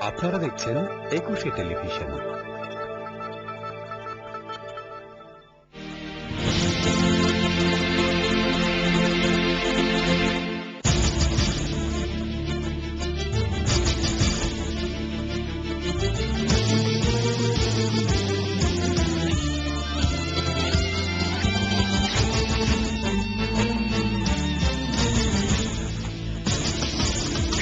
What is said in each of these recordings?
আপনারা দেখছেন একুশে টেলিভিশন।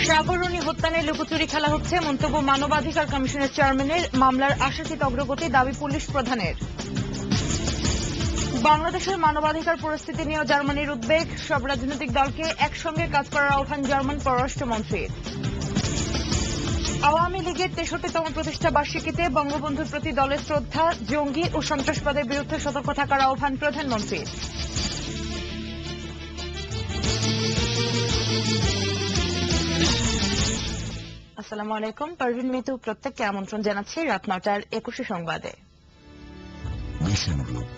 সাগররণী হত্যা নিয়ে লুকোচুরি খেলা হচ্ছে, মন্তব্য মানবাধিকার কমিশনের চেয়ারম্যানের। মামলার আশাতীত অগ্রগতি, দাবি পুলিশ প্রধানের। বাংলাদেশের মানবাধিকার পরিস্থিতি নিয়ে জার্মানির উদ্বেগ, সব রাজনৈতিক দলকে একসঙ্গে কাজ করার আহ্বান জার্মান পররাষ্ট্রমন্ত্রীর। আওয়ামী লীগের ৬৩তম প্রতিষ্ঠা বার্ষিকীতে বঙ্গবন্ধুর প্রতি দলের শ্রদ্ধা, জঙ্গি ও সন্ত্রাসবাদের বিরুদ্ধে সতর্ক থাকার আহ্বান প্রধানমন্ত্রীর। আসসালামু আলাইকুম, পারভিন মিতু প্রত্যেককে আমন্ত্রণ জানাচ্ছি রাত ৯টার ২১ সংবাদে। মিশন গ্রুপ,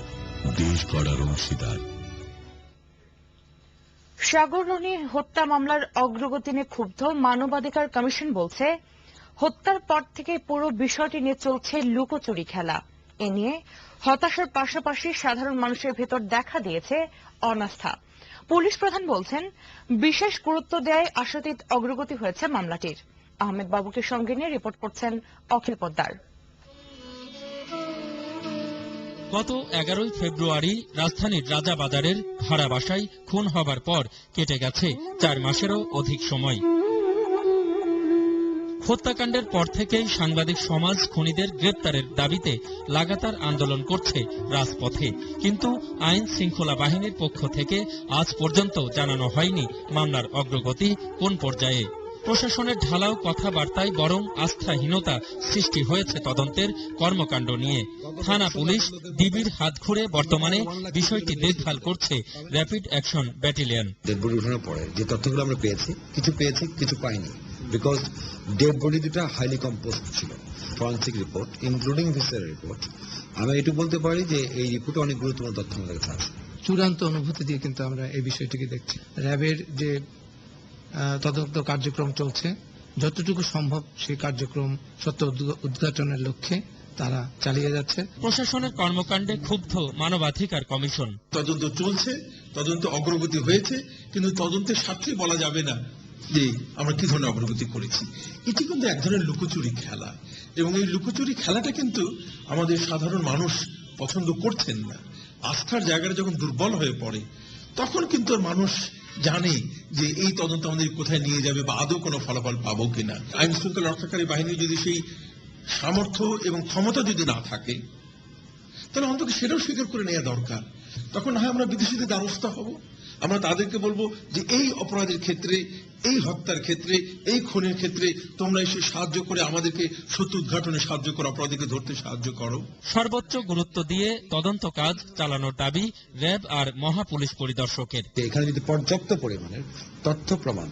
দেশ গড়ার অংশীদার। সাগররণী হত্যা মামলার অগ্রগতি নিয়ে ক্ষুব্ধ মানবাধিকার কমিশন বলছে, হত্যার পর থেকে পুরো বিষয়টি নিয়ে চলছে লুকোচুরি খেলা। এ নিয়ে হতাশার পাশাপাশি সাধারণ মানুষের ভেতর দেখা দিয়েছে অনাস্থা। পুলিশ প্রধান বলছেন, বিশেষ গুরুত্ব দেয় আশাতীত অগ্রগতি হয়েছে মামলাটির। আহমেদ বাবুকে সঙ্গে নিয়ে রিপোর্ট করছেন অখিল পোদ্দার। গত ১১ ফেব্রুয়ারি রাজধানীর রাজাবাজারের ভাড়া বাসায় খুন হবার পর কেটে গেছে ৪ মাসেরও অধিক সময়। হত্যাকাণ্ডের পর থেকেই সাংবাদিক সমাজ খুনিদের গ্রেপ্তারের দাবিতে লাগাতার আন্দোলন করছে রাজপথে, কিন্তু আইন শৃঙ্খলা বাহিনীর পক্ষ থেকে আজ পর্যন্ত জানানো হয়নি মামলার অগ্রগতি কোন পর্যায়ে। প্রশাসনের ঢালাও কথাবার্তায় বরং আস্থাহীনতা সৃষ্টি হয়েছে তদন্তের কর্মকাণ্ড নিয়ে। থানা পুলিশ, ডিবির হাত ঘুরে বর্তমানে বিষয়টি দেখভাল করছে rapid action battalion. Dead body উঠানোর পরে যে তথ্যগুলো আমরা পেয়েছি, কিছু পাইনি, বিকজ ডেড বডি দুটা হাইলি কম্পোস্ট ছিল। Forensic report including visceral report, আমি এটুকু বলতে পারি যে এই রিপোর্টে অনেক গুরুত্বপূর্ণ তথ্য আমাদের কাছে আছে। চূড়ান্ত অনুভূতি দিয়ে কিন্তু আমরা এই বিষয়টিকে দেখছি। র্যাবের যে তদন্ত কার্যক্রম চলছে, যতটুকু সম্ভব সেই কার্যক্রম সত্য উদ্ঘাটনের লক্ষ্যে তারা চালিয়ে যাচ্ছে। প্রশাসনের কর্মকাণ্ডে ক্ষুব্ধ মানবাধিকার কমিশন। তদন্ত চলছে, তদন্ত অগ্রগতি হয়েছে, কিন্তু তদন্তের স্বার্থে বলা যাবে না যে আমরা কি ধরনের অগ্রগতি করেছি। এটি কিন্তু এক ধরনের লুকোচুরি খেলা, এবং এই লুকোচুরি খেলাটা কিন্তু আমাদের সাধারণ মানুষ পছন্দ করছেন না। আস্থার জায়গাটা যখন দুর্বল হয়ে পড়ে, তখন কিন্তু মানুষ জানে যে এই তদন্ত আমাদের কোথায় নিয়ে যাবে বা আদৌ কোনো ফলাফল পাবো কিনা। আইন শৃঙ্খলা রক্ষাকারী বাহিনী যদি সেই সামর্থ্য এবং ক্ষমতা যদি না থাকে, তাহলে অন্তত সেটাও স্বীকার করে নেওয়া দরকার। তখন না হয় আমরা বিদেশিদের দ্বারস্থ হব, আমরা তাদেরকে বলবো যে এই অপরাধের ক্ষেত্রে, এই হত্যার ক্ষেত্রে, এই খুনের ক্ষেত্রে তোমরা এসে সাহায্য করে আমাদেরকে সত্য উদ্ঘাটনে সাহায্য করো, অপরাধীকে ধরতে সাহায্য করো। সর্বোচ্চ গুরুত্ব দিয়ে তদন্ত কাজ চালানোর দাবি র্যাব আর মহাপুলিশ পরিদর্শকের। এখানে যদি পর্যাপ্ত পরিমাণের তথ্য প্রমাণ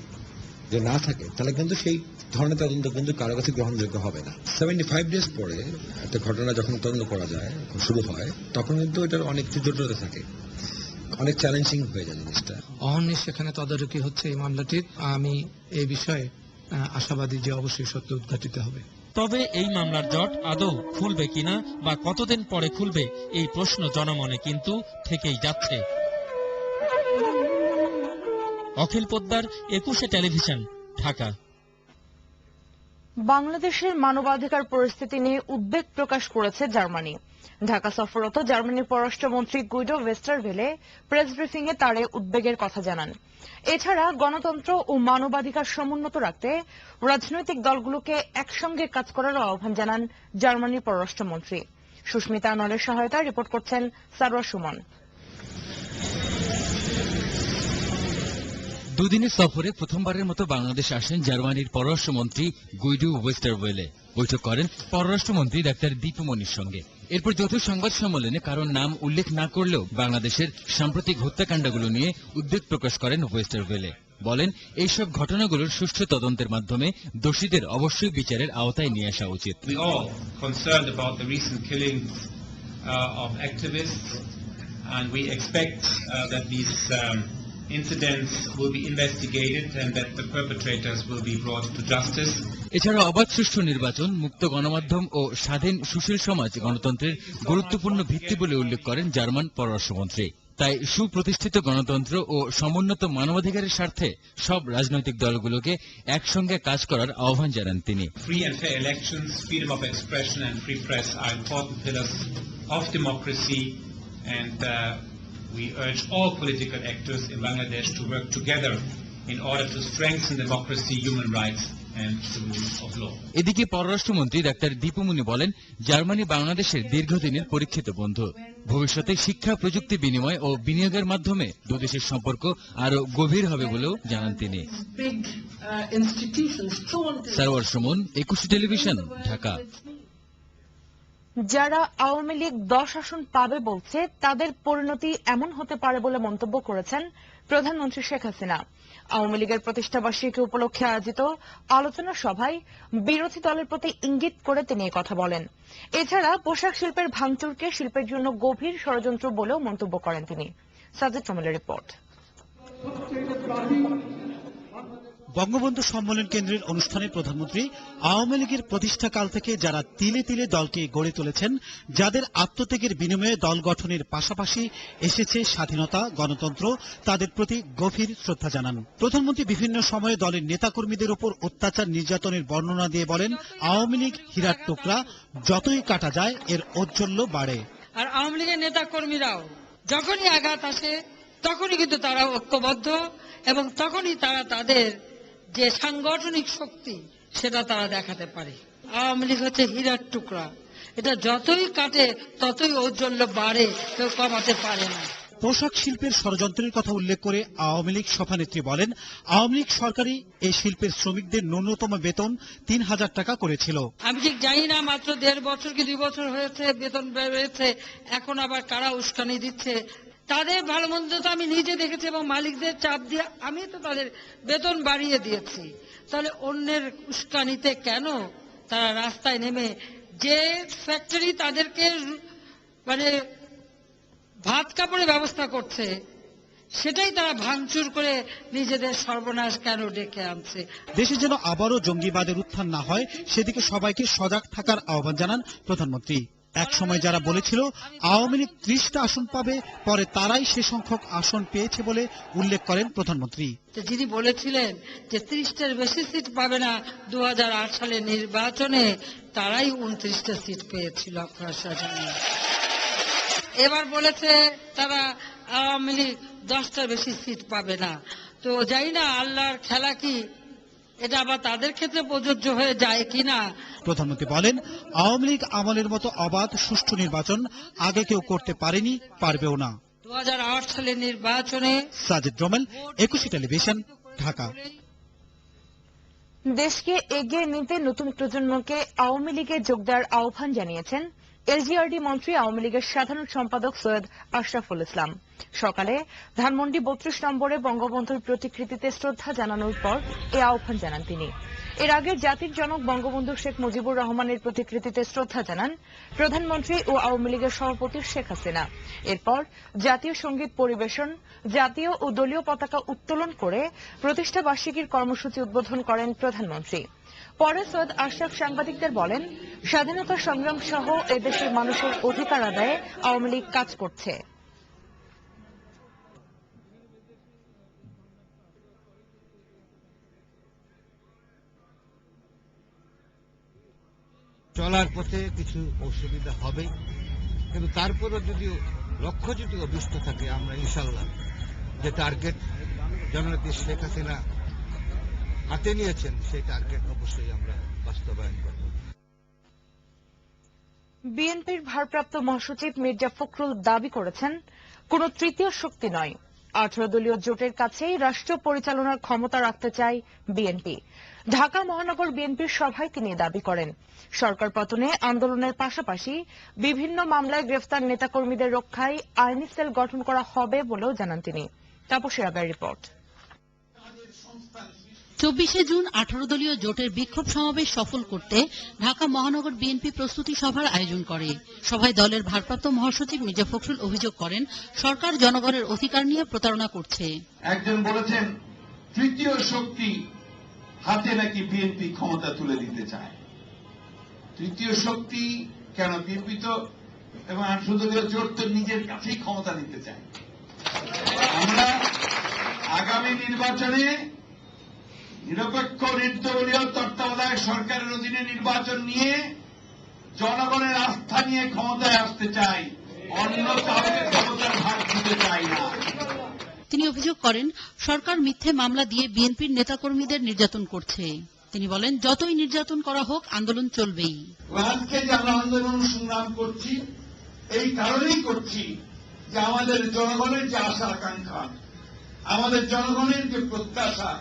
যে না থাকে, তাহলে কিন্তু সেই ধরনের তদন্ত কিন্তু কারো কাছে গ্রহণযোগ্য হবে না। 75 ডেজ পরে একটা ঘটনা যখন তদন্ত করা যায়, শুরু হয়, তখন কিন্তু এটার অনেক জটিলতা থাকে, অনেক চ্যালেঞ্জিং হয়ে যায় জিনিসটা। অহর্নিশ সেখানে তদারকি হচ্ছে এই মামলাটির। আমি এই বিষয়ে আশাবাদী যে অবশ্যই সত্য উদ্ঘাটিত হবে। তবে এই মামলার জট আদৌ খুলবে কিনা বা কতদিন পরে খুলবে, এই প্রশ্ন জনমনে কিন্তু থেকেই যাচ্ছে। অখিল পোদ্দার, একুশে টেলিভিশন, ঢাকা। বাংলাদেশের মানবাধিকার পরিস্থিতি নিয়ে উদ্বেগ প্রকাশ করেছে জার্মানি। ঢাকা সফররত জার্মানির পররাষ্ট্রমন্ত্রী গুইডো ওয়েস্টারভেলে প্রেস ব্রিফিং এ তার উদ্বেগের কথা জানান। এছাড়া গণতন্ত্র ও মানবাধিকার সমুন্নত রাখতে রাজনৈতিক দলগুলোকে একসঙ্গে কাজ করার আহ্বান জানান জার্মানির পররাষ্ট্রমন্ত্রী। সুস্মিতা আনোয়ারের সহায়তায় রিপোর্ট করছেন সারোয়ার সুমন। দুদিনের সফরে প্রথমবারের মতো বাংলাদেশ আসেন জার্মানির পররাষ্ট্রমন্ত্রী গুইডো ওয়েস্টারভেলে। বৈঠক করেন পররাষ্ট্রমন্ত্রী ডাক্তার দীপুমণির সঙ্গে। এরপর যৌথ সংবাদ সম্মেলনে কারণ নাম উল্লেখ না করলেও বাংলাদেশের সাম্প্রতিক হত্যাকাণ্ডগুলো নিয়ে উদ্বেগ প্রকাশ করেন ওয়েস্টারভেলে। বলেন, এইসব ঘটনাগুলোর সুষ্ঠু তদন্তের মাধ্যমে দোষীদের অবশ্যই বিচারের আওতায় নিয়ে আসা উচিত। incidents will be investigated and that the perpetrators will be brought to justice. এছাড়া অবাধ সুষ্ঠু নির্বাচন, মুক্ত গণমাধ্যম ও স্বাধীন সুশীল সমাজ গণতন্ত্রের গুরুত্বপূর্ণ ভিত্তি বলে উল্লেখ করেন জার্মান পররাষ্ট্রমন্ত্রী। তাই সুপ্রতিষ্ঠিত গণতন্ত্র ও সমুন্নত মানবাধিকারের স্বার্থে সব রাজনৈতিক দলগুলোকে একসঙ্গে কাজ করার আহ্বান জানান তিনি। Free and fair elections, freedom of expression and free press are important pillars of democracy, and we urge all political actors in Bangladesh to work together in order to strengthen democracy, human rights and the rule of law. এদিকে পররাষ্ট্রমন্ত্রী doctor Dipu Moni বলেন, Germany বাংলাদেশের দীর্ঘদিনের পরীক্ষিত বন্ধু। ভবিষ্যতে শিক্ষা, প্রযুক্তি বিনিময় ও বিনিয়োগের মাধ্যমে দুদেশের সম্পর্ক আরো গভীর হবে বলেও জানান তিনি। সারওয়ার সুমন, একুশে টেলিভিশন, ঢাকা। যারা আওয়ামী লীগ 10 আসন পাবে বলছে, তাদের পরিণতি এমন হতে পারে বলে মন্তব্য করেছেন প্রধানমন্ত্রী শেখ হাসিনা। আওয়ামী লীগের প্রতিষ্ঠাবার্ষিকী উপলক্ষে আয়োজিত আলোচনা সভায় বিরোধী দলের প্রতি ইঙ্গিত করে তিনি কথা বলেন। এছাড়া পোশাক শিল্পের ভাঙচুরকে শিল্পের জন্য গভীর ষড়যন্ত্র বলেও মন্তব্য করেন তিনি। সাজিদ রহমানের রিপোর্ট। বঙ্গবন্ধু সম্মেলন কেন্দ্রের অনুষ্ঠানে প্রধানমন্ত্রী আওয়ামী লীগের প্রতিষ্ঠাকাল থেকে যারা তিলে তিলে দলকে গড়ে তুলেছেন, যাদের আত্মত্যাগের বিনিময়ে দল গঠনের পাশাপাশি এসেছে স্বাধীনতা, গণতন্ত্র, তাদের প্রতি গভীর শ্রদ্ধা জানান। প্রধানমন্ত্রী বিভিন্ন সময়ে দলের নেতাকর্মীদের উপর অত্যাচার নির্যাতনের বর্ণনা দিয়ে বলেন, আওয়ামী লীগ হীরার টুকরা, যতই কাটা যায় এর ঔজ্জ্বল্য বাড়ে। আর আওয়ামী লীগের নেতাকর্মীরাও যখনই আঘাত আসে তখনই কিন্তু তারা ঐক্যবদ্ধ এবং তখনই তারা তাদের যে সাংগঠনিক শক্তি সেটা তারা দেখাতে পারে। আওয়ামী লীগ হচ্ছে হীরার টুকরা, এটা যতই কাটে ততই ঔজ্জ্বল্য বাড়ে, কেউ কমাতে পারে না। পোশাক শিল্পের ষড়যন্ত্রের কথা উল্লেখ করে আওয়ামী লীগ সভানেত্রী বলেন, আওয়ামী লীগ সরকারই এই শিল্পের শ্রমিকদের ন্যূনতম বেতন 3000 টাকা করেছিল। আমি ঠিক জানি না, মাত্র 1.5 বছর কি 2 বছর হয়েছে বেতন বেড়েছে, এখন আবার কারা উস্কানি দিচ্ছে। তাদের ভালো মন্দ তো আমি নিজে দেখেছি এবং মালিকদের চাপ দিয়ে আমি তো তাদের বেতন বাড়িয়ে দিয়েছি। তাহলে অন্যের উস্কানিতে কেন তারা রাস্তায় নেমে যে ফ্যাক্টরি তাদেরকে মানে ভাত কাপড়ের ব্যবস্থা করছে সেটাই তারা ভাঙচুর করে নিজেদের সর্বনাশ কেন ডেকে আনছে? দেশে যেন আবারও জঙ্গিবাদের উত্থান না হয় সেদিকে সবাইকে সজাগ থাকার আহ্বান জানান প্রধানমন্ত্রী। এক সময় যারা বলেছিল আওয়ামী লীগ 30টা আসন পাবে, পরে তারাই সে সংখ্যক আসন পেয়েছে বলে উল্লেখ করেন প্রধানমন্ত্রী। যিনি বলেছিলেন যে 30টার বেশি সিট পাবে না 2008 সালের নির্বাচনে, তারাই 29টা সিট পেয়েছিল। আপনার সাথে এবার বলেছে তারা আওয়ামী লীগ 10টার বেশি সিট পাবে না। তো জানি না আল্লাহর খেলা কি, এটা আবার তাদের ক্ষেত্রে প্রযোজ্য হয়ে যায় কিনা। প্রধানমন্ত্রী বলেন, আওয়ামী লীগ আমলের মতো অবাধ সুষ্ঠু নির্বাচন আগে কেউ করতে পারেনি, পারবেও না। 2008 সালের নির্বাচনে সাজিদ রহমান, একুশে টেলিভিশন, ঢাকা। দেশকে এগিয়ে নিতে নতুন প্রজন্মকে আওয়ামী লীগে যোগ দেওয়ার আহ্বান জানিয়েছেন এলজিআরডি মন্ত্রী, আওয়ামী লীগের সাধারণ সম্পাদক সৈয়দ আশরাফুল ইসলাম। সকালে ধানমন্ডি 32 নম্বরে বঙ্গবন্ধুর প্রতিকৃতিতে শ্রদ্ধা জানানোর পর এই আহ্বান জানান তিনি। এর আগে জাতির জনক বঙ্গবন্ধু শেখ মুজিবুর রহমানের প্রতিকৃতিতে শ্রদ্ধা জানান প্রধানমন্ত্রী ও আওয়ামী লীগের সভাপতি শেখ হাসিনা। এরপর জাতীয় সঙ্গীত পরিবেশন, জাতীয় ও দলীয় পতাকা উত্তোলন করে প্রতিষ্ঠা বার্ষিকীর কর্মসূচি উদ্বোধন করেন প্রধানমন্ত্রী। পরে সৈয়দ আশরাফ সাংবাদিকদের বলেন, স্বাধীনতা সংগ্রাম সহ এদেশের মানুষের অধিকার আদায়ে আওয়ামী লীগ কাজ করছে। চলার পথে কিছু অসুবিধা হবে, কিন্তু তারপরে যদি লক্ষ্য যদি অভিষ্ট থাকে, আমরা ইনশাল্লাহ যে টার্গেট জননেত্রী শেখ হাসিনা হাতে নিয়েছেন সেই টার্গেট অবশ্যই আমরা বাস্তবায়ন করব। বিএনপির ভারপ্রাপ্ত মহাসচিব মির্জা ফখরুল দাবি করেছেন, কোন তৃতীয় শক্তি নয়, 18 দলীয় জোটের কাছেই রাষ্ট্র পরিচালনার ক্ষমতা রাখতে চায় বিএনপি। ঢাকা মহানগর বিএনপির সভায় তিনি দাবি করেন, সরকার পতনে আন্দোলনের পাশাপাশি বিভিন্ন মামলায় গ্রেফতার নেতাকর্মীদের রক্ষায় আইনি সেল গঠন করা হবে বলেও জানান তিনি। তাপসী রাবের রিপোর্ট। 24শে জুন 18 দলীয় জোটের বিক্ষোভ সমাবেশ সফল করতে ঢাকা মহানগর বিএনপি প্রস্তুতি সভার আয়োজন করে। সভায় দলের ভারপ্রাপ্ত মহাসচিব মির্জা ফখরুল অভিযোগ করেন, সরকার জনগণের অধিকার নিয়ে প্রতারণা করছে। একজন বলেছেন তৃতীয় শক্তি হাতে নাকি বিএনপি ক্ষমতা তুলে দিতে চায়। তৃতীয় শক্তি কেন? বিএনপি তো এবং 18 দলীয় জোট তো নিজের কাছেই ক্ষমতা নিতে চায়। আমরা আগামী নির্বাচনে নিরপেক্ষ নির্দলীয় তত্ত্বাবধায়ক সরকারের অধীনে নির্বাচন নিয়ে জনগণের আস্থা নিয়ে ক্ষমতায় আসতে চাই, অন্য কাউকে ক্ষমতার ভাগ দিতে চাই না। তিনি অভিযোগ করেন, সরকার মিথ্যে মামলা দিয়ে বিএনপির নেতাকর্মীদের নির্যাতন করছে। তিনি বলেন, যতই নির্যাতন করা হোক আন্দোলন চলবেই। আজকে যে আমরা আন্দোলন সংগ্রাম করছি এই কারণেই করছি যে আমাদের জনগণের যে আশা আকাঙ্ক্ষা, আমাদের জনগণের যে প্রত্যাশা,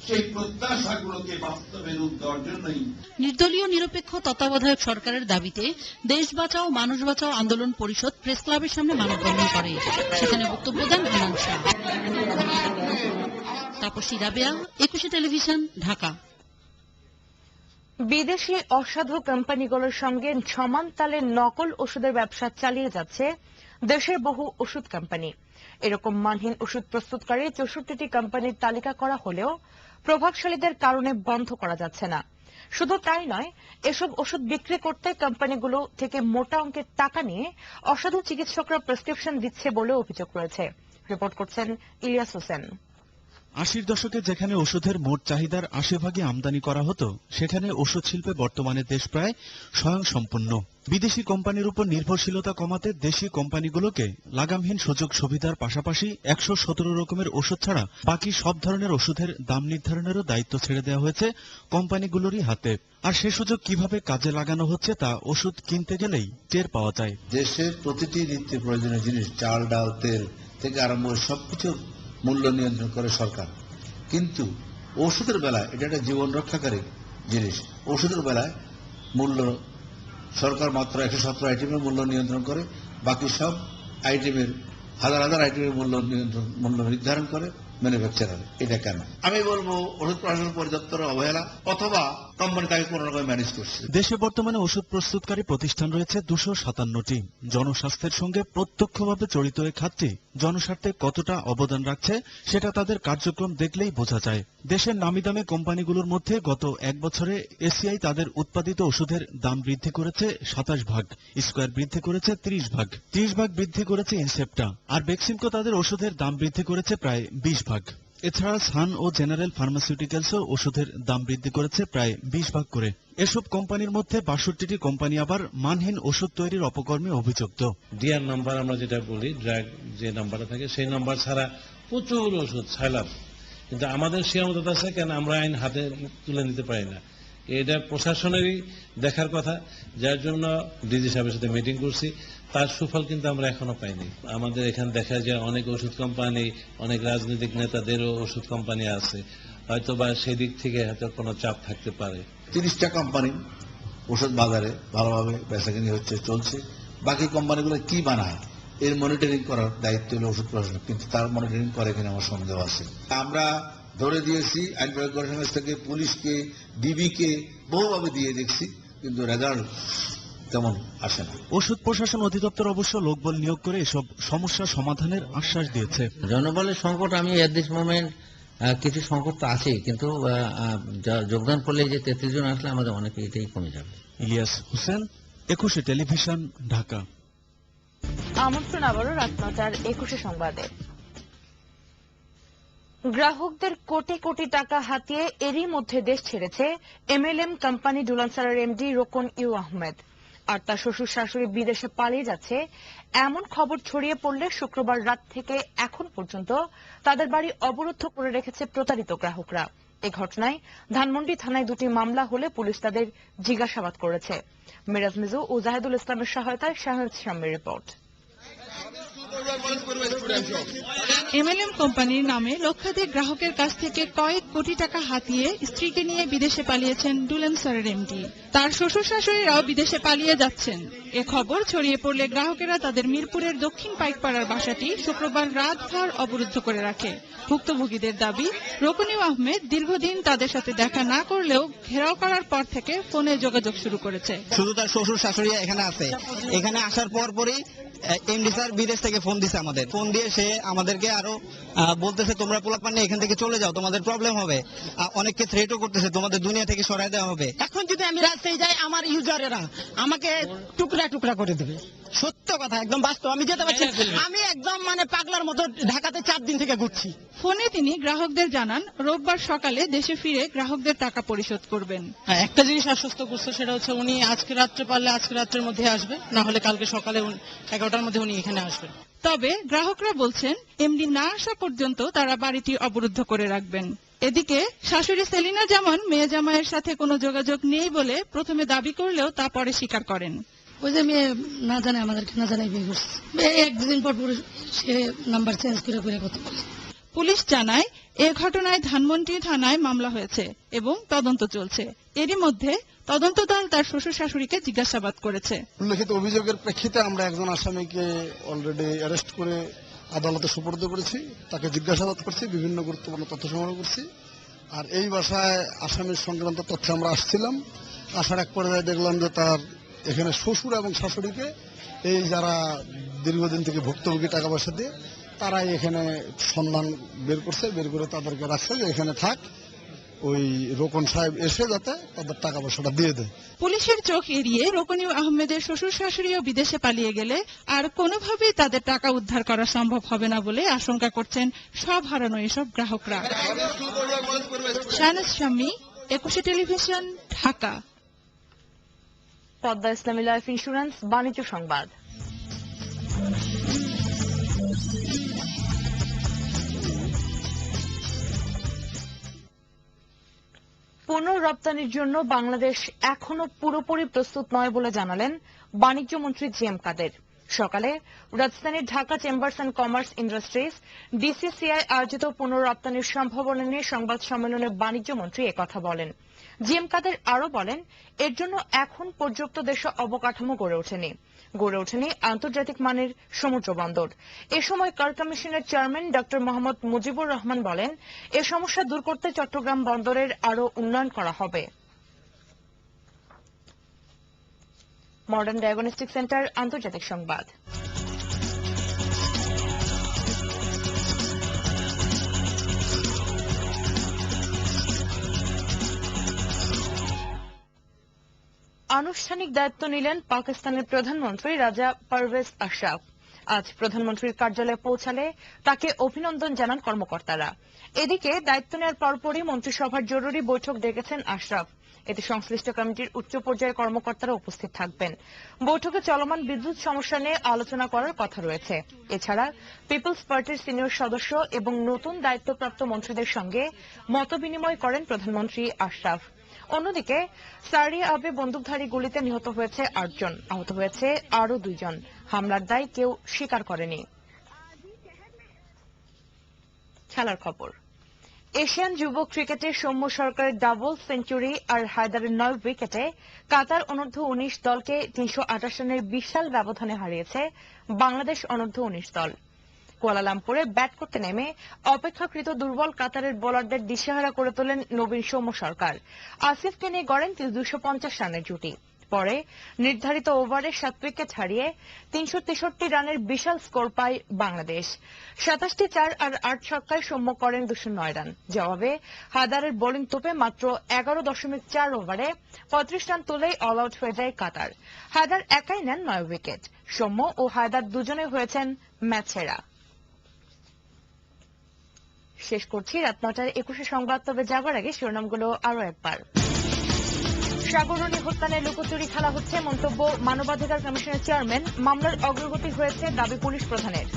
সেই প্রত্যাশাগুলোকে বাস্তবে রূপ দেওয়ার জন্যই নির্দলীয় নিরপেক্ষ তত্ত্বাবধায়ক সরকারের দাবিতে দেশ বাঁচাও মানুষ বাঁচাও আন্দোলন পরিষদ প্রেস ক্লাবের সামনে মানববন্ধন করে। সেখানে বক্তব্য দেন হানান শাহ। তাপসী রাবেয়া, একুশে টেলিভিশন, ঢাকা। বিদেশি অসাধু কোম্পানিগুলোর সঙ্গে সমান তালে নকল ওষুধের ব্যবসা চালিয়ে যাচ্ছে দেশের বহু ওষুধ কোম্পানি। এরকম মানহীন ওষুধ প্রস্তুতকারী 64টি কোম্পানির তালিকা করা হলেও প্রভাবশালীদের কারণে বন্ধ করা যাচ্ছে না। শুধু তাই নয়, এসব ওষুধ বিক্রি করতে কোম্পানিগুলো থেকে মোটা অঙ্কের টাকা নিয়ে অসাধু চিকিৎসকরা প্রেসক্রিপশন দিচ্ছে বলে অভিযোগ রয়েছে। রিপোর্ট করছেন ইলিয়াস হোসেন। 80-র দশকে যেখানে ওষুধের মোট চাহিদার 80 আমদানি করা হতো, সেখানে ওষুধ শিল্পে বর্তমানে দেশ প্রায় স্বয়ংসম্পূর্ণ। বিদেশি কোম্পানির উপর নির্ভরশীলতা কমাতে দেশি কোম্পানিগুলোকে লাগামহীন সুযোগ সুবিধার পাশাপাশি 117 রকমের ওষুধ ছাড়া বাকি সব ধরনের ওষুধের দাম নির্ধারণেরও দায়িত্ব ছেড়ে দেওয়া হয়েছে কোম্পানিগুলোরই হাতে। আর সে সুযোগ কিভাবে কাজে লাগানো হচ্ছে তা ওষুধ কিনতে গেলেই টের পাওয়া যায়। দেশের প্রতিটি নিত্য প্রয়োজনীয় জিনিস, চাল, ডাল, তেল থেকে আরম্ভ করে সবকিছু মূল্য নিয়ন্ত্রণ করে সরকার। কিন্তু ওষুধের বেলায় এটা একটা জীবন রক্ষাকারী জিনিস। ওষুধের বেলায় মূল্য সরকার মাত্র 117 আইটেমের মূল্য নিয়ন্ত্রণ করে, বাকি সব আইটেমের হাজার হাজার আইটেমের মূল্য নির্ধারণ করে ম্যানুফ্যাকচারার। এটা কেন? আমি বলবো ওষুধ প্রশাসন পরিদপ্তরের অবহেলা অথবা কোম্পানি তাকে কোন রকম ম্যানেজ করছে। দেশে বর্তমানে ওষুধ প্রস্তুতকারী প্রতিষ্ঠান রয়েছে 257টি। জনস্বাস্থ্যের সঙ্গে প্রত্যক্ষভাবে জড়িত এই খাতটি জনস্বার্থে কতটা অবদান রাখছে সেটা তাদের কার্যক্রম দেখলেই বোঝা যায়। দেশের নামিদামি কোম্পানিগুলোর মধ্যে গত এক বছরে এসিআই তাদের উৎপাদিত ওষুধের দাম বৃদ্ধি করেছে 27 ভাগ, স্কয়ার বৃদ্ধি করেছে 30 ভাগ, 30 ভাগ বৃদ্ধি করেছে ইনসেপ্টা, আর বেক্সিমকো তাদের ওষুধের দাম বৃদ্ধি করেছে প্রায় 20 ভাগ। এছাড়া সান ও জেনারেল ফার্মাসিউটিক্যালসও ওষুধের দাম বৃদ্ধি করেছে প্রায় 20 ভাগ করে। এসব কোম্পানির মধ্যে 62টি কোম্পানি আবার মানহীন ওষুধ তৈরির অপকর্মে অভিযুক্ত। ডিআর নাম্বার আমরা যেটা বলি, ড্রাগ যে নাম্বারটা থাকে সেই নাম্বার ছাড়া প্রচুর ওষুধ ছাইলাম, কিন্তু আমাদের সীমাবদ্ধতা আছে কেন আমরা আইন হাতে তুলে নিতে পারি না। এটা প্রশাসনেরই দেখার কথা, যার জন্য ডিজি সাহেবের সাথে মিটিং করছি। তার সুফল কিন্তু আমরা এখনো পাইনি। আমাদের এখানে দেখা যায় অনেক ওষুধ কোম্পানি, অনেক রাজনৈতিক নেতাদেরও ওষুধ কোম্পানি আছে, হয়তো বা সেদিক থেকে হয়তো কোনো চাপ থাকতে পারে। 30টা কোম্পানি ওষুধ বাজারে ভালোভাবে বেচাকেনি হচ্ছে, চলছে। বাকি কোম্পানিগুলো কি বানায় এর মনিটরিং করার দায়িত্ব হলো ওষুধ প্রশাসন, কিন্তু তার মনিটরিং করে কিনা আমার সন্দেহ আছে। আমরা ধরে দিয়েছি আইন প্রয়োগ কমিশনের থেকে পুলিশকে, ডিবিকে বহুভাবে দিয়ে দেখছি, কিন্তু রেজাল্ট তেমন আসে না। ওষুধ প্রশাসন অধিদপ্তর অবশ্য লোকবল নিয়োগ করে এসব সমস্যা সমাধানের আশ্বাস দিয়েছে। জনবলের সংকট আমি এট দিস মোমেন্ট কিছু সংকট তো আছে, কিন্তু যোগদান করলে যে 33 জন আসলে আমাদের অনেকে এটাই কমে যাবে। ইলিয়াস হোসেন, একুশে টেলিভিশন, ঢাকা। আমন্ত্রণ আবারও রাত 9টার 21 সংবাদে। গ্রাহকদের কোটি কোটি টাকা হাতিয়ে এরই মধ্যে দেশ ছেড়েছে এমএলএম কোম্পানি ডুলান্সারের এমডি রোকন ইউ আহমেদ। আর তার শ্বশুর শাশুড়ি বিদেশে পালিয়ে যাচ্ছে এমন খবর ছড়িয়ে পড়লে শুক্রবার রাত থেকে এখন পর্যন্ত তাদের বাড়ি অবরুদ্ধ করে রেখেছে প্রতারিত গ্রাহকরা। এ ঘটনায় ধানমন্ডি থানায় 2টি মামলা হলে পুলিশ তাদের জিজ্ঞাসাবাদ করেছে। মিরাজ মিজু ও জাহেদুল ইসলামের সহায়তায় শাহরিয়ার রিপোর্ট। এমএলএম কোম্পানির নামে লক্ষাধিক গ্রাহকের কাছ থেকে কয়েক কোটি টাকা হাতিয়ে স্ত্রীকে নিয়ে বিদেশে পালিয়েছেন ডুলেন্সারের এমডি। তার শ্বশুর শাশুড়িরাও বিদেশে পালিয়ে যাচ্ছেন। এ খবর ছড়িয়ে পড়লে গ্রাহকেরা তাদের মিরপুরের দক্ষিণ পাইকপাড়ার বাসাটি শুক্রবার রাতভর অবরুদ্ধ করে রাখে। ভুক্তভোগীদের দাবি, রোকনিউ আহমেদ দীর্ঘদিন তাদের সাথে দেখা না করলেও ঘেরাও করার পর থেকে ফোনে যোগাযোগ শুরু করেছে। শুধু তার শ্বশুর শাশুড়ি এখানে আছে। এখানে আসার পরই এমডি স্যার বিদেশ থেকে ফোন দিছে আমাদের। ফোন দিয়ে সে আমাদেরকে আরো বলতেছে, তোমরা পোলাপান নিয়ে এখান থেকে চলে যাও, তোমাদের প্রবলেম হবে। অনেককে থ্রেটও করতেছে, তোমাদের দুনিয়া থেকে সরাই দেওয়া হবে। এখন যদি আমি রাস্তায় যাই, আমার ইউজারেরা আমাকে টুকরা টুকরা করে দেবে। সত্য কথা, একদম বাস্তব। আমি যেতে পারছি, আমি একদম পাগলার মতো ঢাকাতে 4 দিন থেকে ঘুরছি। ফোনে তিনি গ্রাহকদের জানান রোববার সকালে দেশে ফিরে গ্রাহকদের টাকা পরিশোধ করবেন। একটা জিনিস আশ্বস্ত করছে, সেটা হচ্ছে উনি আজকে রাত্রে পারলে আজকে রাত্রের মধ্যে আসবে, না হলে কালকে সকালে 11টার মধ্যে উনি এখানে আসবেন। তবে গ্রাহকরা বলছেন এমডি না আসা পর্যন্ত তারা বাড়িটি অবরুদ্ধ করে রাখবেন। এদিকে শাশুড়ি সেলিনা জামান মেয়ে জামাইয়ের সাথে কোনো যোগাযোগ নেই বলে প্রথমে দাবি করলেও তা পরে স্বীকার করেন। ওই যে মেয়ে না জানে, আমাদেরকে না জানাই বিয়ে করছে। একদিন পর সে নাম্বার চেঞ্জ করে কথা বলে। পুলিশ জানায় এ ঘটনায় ধানমন্ডি থানায় মামলা হয়েছে এবং তদন্ত চলছে। এরই মধ্যে তদন্ত দল তার শ্বশুর শাশুড়িকে জিজ্ঞাসাবাদ করেছে। উল্লেখিত অভিযোগের প্রেক্ষিতে আমরা একজন আসামিকে অলরেডি অ্যারেস্ট করে আদালতে সুপর্দ করেছি। তাকে জিজ্ঞাসাবাদ করছি, বিভিন্ন গুরুত্বপূর্ণ তথ্য সংগ্রহ করছি। আর এই বাসায় আসামির সংক্রান্ত তথ্যে আমরা আসছিলাম। আসার এক পর্যায়ে দেখলাম যে তার এখানে শ্বশুর এবং শাশুড়িকে এই যারা দীর্ঘদিন থেকে ভুক্তভোগী টাকা পয়সা দিয়ে তারাই এখানে সন্ধান বের করছে, বের করে তাদেরকে রাখছে যে এখানে থাক, ওই রোকন সাহেব এসে যাতে তাদের টাকা পয়সাটা দিয়ে দেয়। পুলিশের চোখ এড়িয়ে রোকনিউ আহমেদের শ্বশুর শাশুড়িও বিদেশে পালিয়ে গেলে আর কোনোভাবেই তাদের টাকা উদ্ধার করা সম্ভব হবে না বলে আশঙ্কা করছেন সব হারানো এসব গ্রাহকরা। শাহনাজ শাম্মী, 21 টেলিভিশন, ঢাকা। পদ্মা ইসলামী লাইফ ইন্স্যুরেন্স বাণিজ্য সংবাদ। পণ্য রপ্তানির জন্য বাংলাদেশ এখনো পুরোপুরি প্রস্তুত নয় বলে জানালেন বাণিজ্য মন্ত্রী জি.এম. কাদের। সকালে রাজধানীর Dhaka chambers and commerce industries DCCI আয়োজিত পণ্য রপ্তানির সম্ভাবনা নিয়ে সংবাদ সম্মেলনে বাণিজ্য মন্ত্রী একথা বলেন। জি.এম. কাদের আরও বলেন, এর জন্য এখন পর্যাপ্ত দেশে অবকাঠামো গড়ে ওঠেনি আন্তর্জাতিক মানের সমুদ্র বন্দর। এ সময় কর কমিশনের চেয়ারম্যান ডক্টর মোহাম্মদ মুজিবুর রহমান বলেন, এ সমস্যা দূর করতে চট্টগ্রাম বন্দরের আরও উন্নয়ন করা হবে। মডার্ন ডায়াগনস্টিক সেন্টার আন্তর্জাতিক সংবাদ। আনুষ্ঠানিক দায়িত্ব নিলেন পাকিস্তানের প্রধানমন্ত্রী রাজা পারভেজ আশরাফ। আজ প্রধানমন্ত্রীর কার্যালয়ে পৌঁছালে তাকে অভিনন্দন জানান কর্মকর্তারা। এদিকে দায়িত্ব নেওয়ার পরপরই মন্ত্রিসভার জরুরি বৈঠক ডেকেছেন আশরাফ। এতে সংশ্লিষ্ট কমিটির উচ্চ পর্যায়ের কর্মকর্তারা উপস্থিত থাকবেন। বৈঠকে চলমান বিদ্যুৎ সমস্যা নিয়ে আলোচনা করার কথা রয়েছে। এছাড়া পিপলস পার্টির সিনিয়র সদস্য এবং নতুন দায়িত্বপ্রাপ্ত মন্ত্রীদের সঙ্গে মতবিনিময় করেন প্রধানমন্ত্রী আশরাফ। অন্যদিকে সারিয়া আবে বন্দুকধারী গুলিতে নিহত হয়েছে 8 জন, আহত হয়েছে আরও 2 জন। হামলার দায় কেউ স্বীকার করেনি। খেলার খবর। এশিয়ান যুব ক্রিকেটে সৌম্য সরকারের ডাবল সেঞ্চুরি আর হায়দারের 9 উইকেটে কাতার অনূর্ধ্ব-19 দলকে 328 রানের বিশাল ব্যবধানে হারিয়েছে বাংলাদেশ অনূর্ধ্ব-19 দল। কুয়ালালামপুরে ব্যাট করতে নেমে অপেক্ষাকৃত দুর্বল কাতারের বোলারদের দিশেহারা করে তোলেন নবীন সৌম্য সরকার। আসিফকে নিয়ে গড়েন 250 রানের জুটি। পরে নির্ধারিত ওভারে 7 উইকেট হারিয়ে 363 রানের বিশাল স্কোর পায় বাংলাদেশ। 27টি 4 আর 8 ছক্কায় সৌম্য করেন 209 রান। জবাবে হায়দারের বোলিং তোপে মাত্র 11.4 ওভারে 35 রান তুলেই অল আউট হয়ে যায় কাতার। হায়দার একাই নেন 9 উইকেট। সৌম্য ও হায়দার দুজনে হয়েছেন ম্যাচ সেরা। শেষ করছি রাত 9টার 21 সংবাদ। তবে যাবার আগে শিরোনামগুলো আরো একবার। সাগররণী হত্যায় লুকোচুরি খেলা হচ্ছে মন্তব্য মানবাধিকার কমিশনের চেয়ারম্যান। মামলার অগ্রগতি হয়েছে দাবি পুলিশ প্রধানের।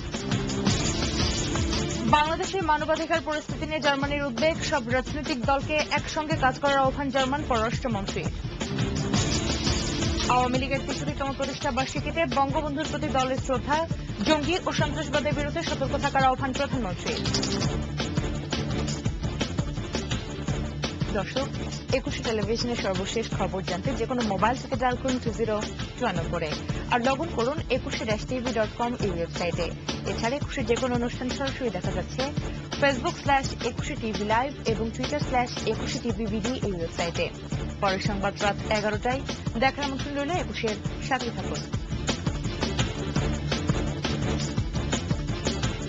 বাংলাদেশের মানবাধিকার পরিস্থিতি নিয়ে জার্মানির উদ্বেগ। সব রাজনৈতিক দলকে একসঙ্গে কাজ করার আহ্বান জার্মান পররাষ্ট্রমন্ত্রী। আওয়ামী লীগের 65তম প্রতিষ্ঠা বার্ষিকীতে বঙ্গবন্ধুর প্রতি দলের শ্রদ্ধা। জঙ্গি ও সন্ত্রাসবাদের বিরুদ্ধে সতর্ক থাকার আহ্বান প্রধানমন্ত্রীর। দর্শক, 21 টেলিভিশনের সর্বশেষ খবর জানতে যে কোনো মোবাইল থেকে ডায়াল করুন 20 নম্বরে আর লগ ইন করুন 21tv.com এই ওয়েবসাইটে। এছাড়া 21 যে কোনো অনুষ্ঠান সরাসরি দেখা যাচ্ছে Facebook/21tv লাইভ এবং Twitter/21tvbd এই ওয়েবসাইটে। পরের সংবাদ রাত 11টায় দেখার আমন্ত্রণ রইল। 21-এর সাথে থাকুন।